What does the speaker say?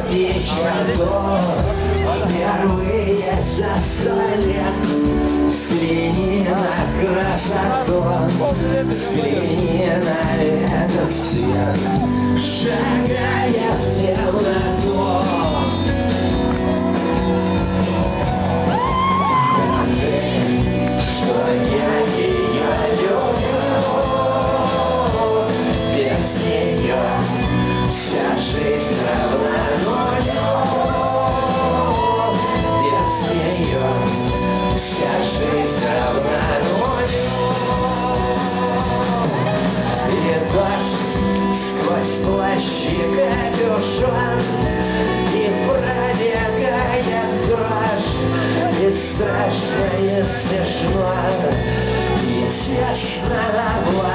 тысяча год, впервые за 100 лет. Взгляни на красоту, взгляни на этот свет, шагая в темноту. Что я ее люблю, без нее вся жизнь равна нулю, без нее вся жизнь равна нулю. И дождь сквозь плащи капюшон, и пробегает дрожь, и страшно, и смешно, и честно.